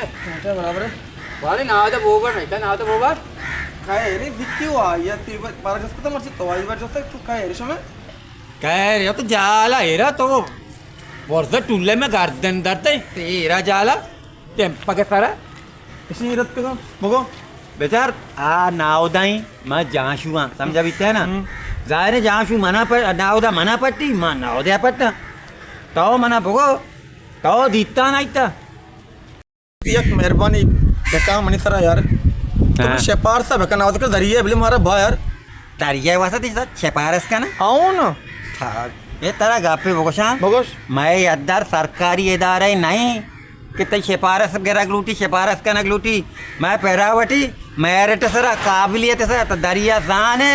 काय बरोबर आहे. वाले नावाचं बोबर नाही का नावाचं बोबर काय रे विक्की हुआ या ती बारा जास्त मर्ची तो आई बार जास्त तू काय रे शमे काय रे तो जाला हेरा तो वर्ष टुल्ले में गार्डन दरते तेरा जाला टेम्पा के सारा कशी रत का बघो बेचार आ नावदाई मैं जाशुआ समझा बीते है ना जारे जाशु मना पर नावदा मना पट्टी मा नावद्या पट्टा तो मना भोगो तो दिता नाही ता एक मेहरबानी बेका मनी सरा यार तुम शेपार सा बेका नाव का दरिया बिले मारा भा यार तारिया वासा दिसा छेपारस का ना आओ ना ये तारा गापे भोगोशा बघोश मैं यद्दार सरकारी इदारे नहीं कि तई शिफारस वगैरह ग्लूटी शिफारस का न ग्लूटी मैं पैरावटी मेरिट सरा काबिलियत सरा तो दरिया जाने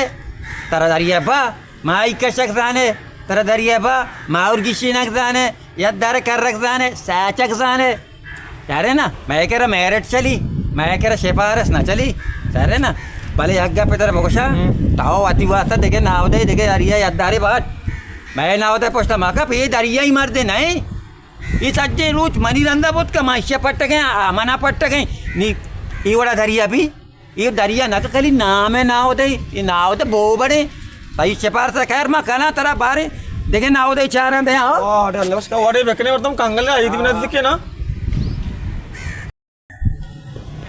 तरा दरिया बा माई कशक जाने तरा दरिया बा माउर गिशी नक जाने यद्दार कर रख जाने साचक जाने यारे ना मैं कह रहा मेरिट चली मैं कह रहा शिफारस ना चली सारे ना भले यज्ञ पे तेरा बगोशा ताओ आती वास्ता देखे नाव दे देखे दरिया यद्दारे बात मैं नाव दे पोस्टा माका पे दरिया ही मार दे नहीं ಈ ಸಜ್ಜೆ ರೂಚ್ ಮನಿರಂದ ಬೋತ್ಕ ಮನುಷ್ಯ ಪಟ್ಟಗೆ ಮನ ಪಟ್ಟಗೆ ನೀ ಈವಡ ದರಿಯಾ ಬಿ ಈ ದರಿಯಾ ನಕ ಕಲಿ ನಾಮೆ ನಾವದೆ ಈ ನಾವದೆ ಬೋಬಡೆ भाई शेपार से खैर मा कना तरा बारे देखे नाव दे चार अंदे आओ वाह डल्ले उसका वाडे बेकने वर्तम कांगल आई दिना दिखे ना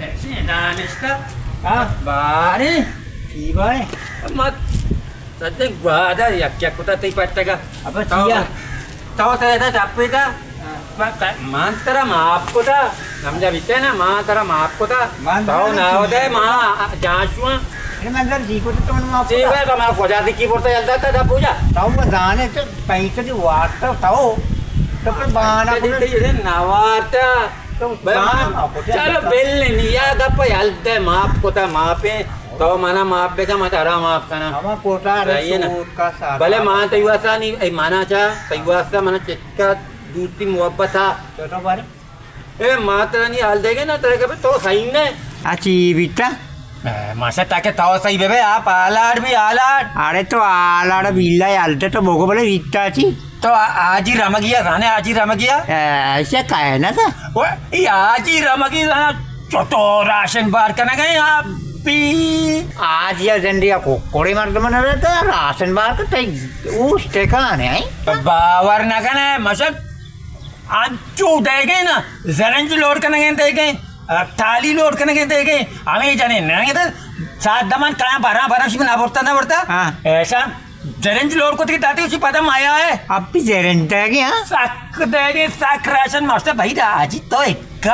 ऐसे नानिस्ता हां बारे की भाई मत सत्य बादा यक्या कुता तई पट्टगा अब चिया ताव तय तापेता मांतरा आपको था समझा बीते ना मांतरा आपको था ताऊ नाव दे मां जाशुआ अरे मैं अंदर जी को तो मैं आपको ठीक है तो मैं खोजा दी की बोलता चलता था पूजा ताऊ मैं जाने तो पैसे की वाट ताऊ तो फिर बाना ये नवाता तो चलो बिल नहीं या गप हलते माप को था मापे तो माना माप बेका मत हरा माप का ना हमारा कोटा रही है ना का सारा भले मां तयुवासा नहीं माना चा तयुवासा माना चिक्का दूसरी मोहब्बत था तो बारे ए मात्रा नहीं हाल देगे ना तेरे कभी तो सही ने अच्छी बिटा मासा ताके ताव सही बेबे आप आलाड़ भी आलाड़ अरे तो आलाड़ बिल्ला आलते तो बोको बोले बिटा अच्छी तो आज ही रमगिया खाने आज ही रमगिया ऐसा का है ना था वो ये आज ही रमगिया चोटो राशन बार करने गए आप पी आज या जंडिया को कोड़े मार के मना रहता है राशन बार का तई उस ठेकाने है बावर ना करना मसक अंचू देगे ना जरंज लोड करने गए देगे थाली लोड करने गए देगे हमें जाने नहीं तो सात दमन कहाँ बारह बारह से ना बढ़ता ऐसा जरंज लोड को ताते उसी पता माया है अब भी जरंज है क्या साक देगे साक राशन मस्त भाई आज तो एक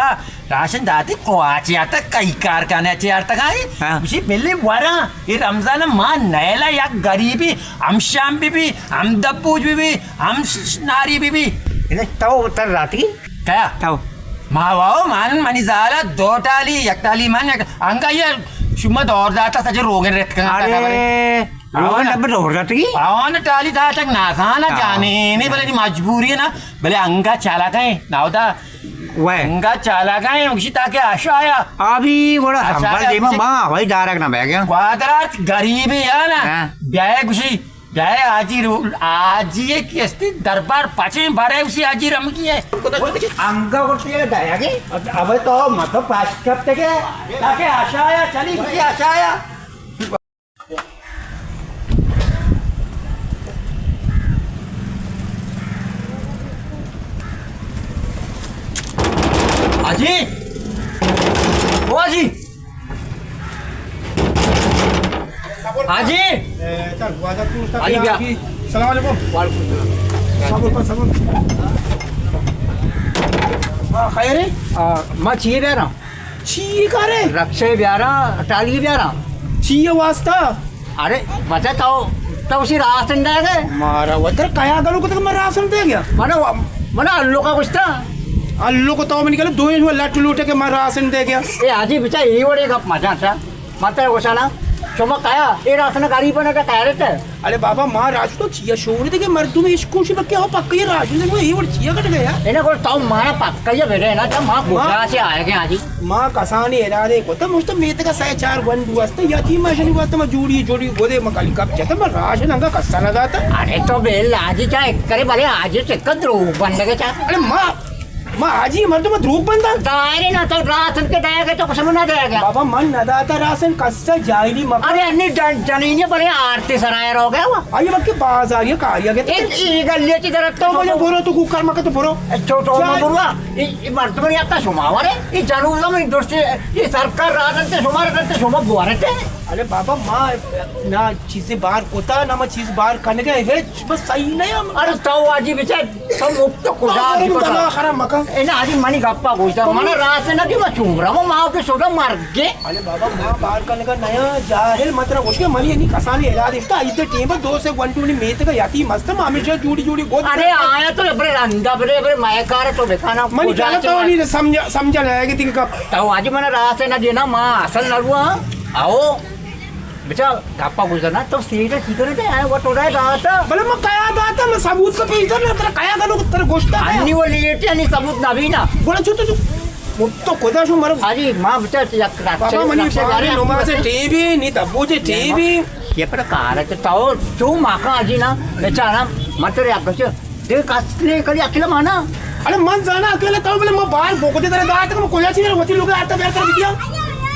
राशन दाते को आचे आता कई कारखान्याचे अर्थ काय उसी पहले वरा ये रमजान मां नयला या गरीबी हम शाम बीबी हम दपूज बीबी हम नारी बीबी इन्हें ताऊ उतर राती क्या ताऊ मावाओ मान मनी झाला दो टाली एक टाली मान अंगा ये शुमा दौर जाता सजे रोगे रेत का अरे रोगन अब दौर जाती आवन टाली था तक नासाना जाने नहीं भले मजबूरी है ना भले अंगा चाला गए नावदा वह अंगा चाला गए उसी ताके आशा आया अभी बड़ा संभाल दे मां भाई डायरेक्ट ना बैग गया क्वादरात गरीबी है ना ब्याह खुशी ब्याह आज ये किस्ती दरबार पाचे बारे उसी आज ही रमकी है अंगा करते हैं दाया के अब तो मतलब पाँच हफ्ते के ताके आशा आया चली खुशी आशा आया आजी ओ आजी आजी आजी क्या सलाम वालेकुम सबूर खाए रे मैं चाहिए दे रहा हूँ छी का रे रक्षे ब्यारा टाली ब्यारा छी वास्ता अरे बचा तो उसी राशन दे गए मारा वतर कया गलो को तो मैं राशन दे गया मना अल्लू का कुछ था अल्लू को तो मैंने कहा दो ही लट लूटे के मैं राशन दे गया ये आजी बिचा ये वड़े गप मजा था माता गोशाना चुमक काया ये राशन गाड़ी पर ना कह रहे थे अरे बाबा माँ राजू तो चिया शोर दे के मर तुम्हें स्कूल से क्या हो पक्का ये राजू ने ये और चिया कट गया इन्हें को तो मारा पक्का ये बेटे ना तो माँ गुजरात से आए गए आजी माँ कसानी है रे को तो मुझे तो मेरे का सह चार वन दुआस्ते या थी मशीन वास्ते मैं जोड़ी गोदे मकाली कब जाता मैं राशन अंगा कसा ना जाता अरे तो बेल आजी चाहे करे भले आजी से कद्रो बंद के चाहे अरे माँ माँ आजी मर तो मैं धूप बनता दायरे ना तो राशन के दया तो कुछ ना दया गया बाबा मन नदाता राशन कस्सा जायली मका अरे अन्नी जनीने बड़े आरती सराय रहो गया हुआ आइए बाकी बाजार ये कार्य के एक गल्ले की तरफ तो बोले बोलो तो कुकर मका तो बोलो छोटो बुरुआ ये मर्द में आता सुमावर है ये जानूला में दोस्ती ये सरकार राशन से सुमार करते सुमा बुआरे थे अरे बाबा माँ ना चीजें बाहर कोता ना मैं चीज बाहर करने गए है बस सही नहीं है अरे तो आजी बेचा सब मुक्त कुजा खराब मका एना आजी मनी गप्पा गोइता मने राशन ना कि मैं चुंगरा मैं मां के सोडा मार के अरे बाबा माँ बाहर करने का नया जाहिल मतलब उसके मनी नहीं कसाने इलाज इसका इधर टीम पर 2 से 1 2 मेत का याती मस्त हमेशा जुड़ी जुड़ी गोद अरे आया तो बड़े अंधा बड़े मायकार तो दिखाना मनी जाना तो नहीं समझा लाएगा तीन का तो आजी मने राशन ना देना मां असल नरुआ आओ बेचा गप्पा गुजरना तो सीधा ठीक रहते हैं वो टोड़ा दाता भले मैं कया दाता मैं सबूत का पेश ना तेरा कया करो तेरा गोश्त अन्नी वो लेटे अन्नी सबूत ना भी ना बोला छो तो कोदा शो मर आजी मां बेचा बाबा मनी पारे नुमा से टीवी नहीं तब्बू जे टीवी ये प्रकार है तो जो माका आजी ना बेचा ना मत रे आप दे कसले कली अकेला माना अरे मन जाना अकेले तो बोले मैं बाहर बोकोते तेरे दात मैं कोया चीज होती लोग आता बैठ कर दिया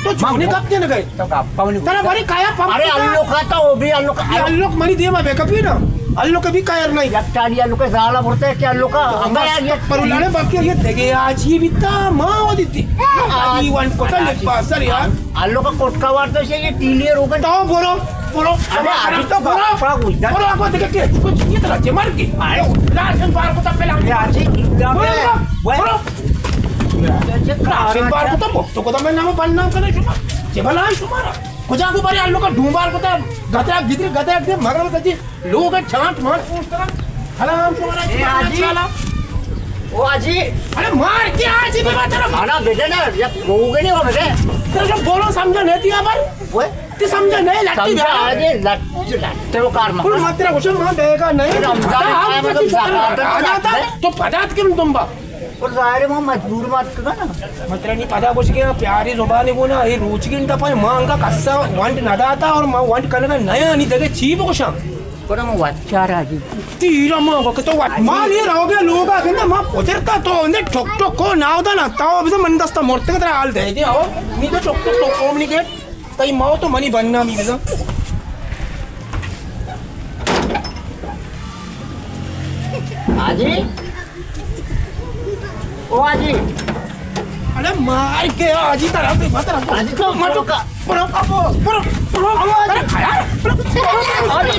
तो छूने कब देने गए तो गप्पा नहीं तेरा बड़ी काया पंप अरे अल्लो का तो वो भी अल्लो का अल्लो मनी दिए मैं बेकअप ही ना अल्लो कभी कायर नहीं यार अल्लो का ज़ाला बोलते हैं कि अल्लो का अंगा यार ये पर उन्होंने बाकी ये देखे आज ये बिता माँ हो देती आज ये वन कोटा ले पासर यार अल्लो का कोटका वार तो ये टीलियर होगा तो बोलो बोलो अरे अभी तो गप्पा गुजरा बोलो आपको देखे के कुछ ये तरह से मर के राशन बार को तब पहला ये आज ही बोलो राशन बार को तब तो मैं नाम बनना करे शुमा जेबला शुमारा कुछ आगू बारे आलू का ढूंबार को तब गतरा के मगर में सच्ची लोग छांट मार पूछ तरह हलाम शुमारा ये आजी वो आजी अरे मार के आजी भी बात रहा खाना बेटे ना ये होगे नहीं वो बेटे तेरे को बोलो समझा नहीं दिया भाई वो ते समझा नहीं लगती समझा आजी लट्टे वो कार कुल मार मत तेरा क्वेश्चन मां देगा नहीं रमजान आया मतलब आता तो पदार्थ क्यों तुम बा और जाहिर है मजबूर मत करना ना मतलब नहीं पता कुछ के प्यारी जुबान को ना ये रुचि टपा मां का कस्सा वांट नदाता और मां वांट करने का नया नहीं देखे चीप को शाम पर मैं वाचार आजी तीरा मां को तो वाट मां ये रहोगे लोग आके ना मां पोचरता तो ने ठोक ठोक को नाव दा ना ताओ अभी से मंदस्ता मोरते का हाल दे दे आओ नी तो ठोक ठोक कम्युनिकेट तई मां तो मनी बनना मी बिसा आजी ओ आजी अरे मार के आजी तरह पे मत रखो आजी तो मटो का अरे खाया अरे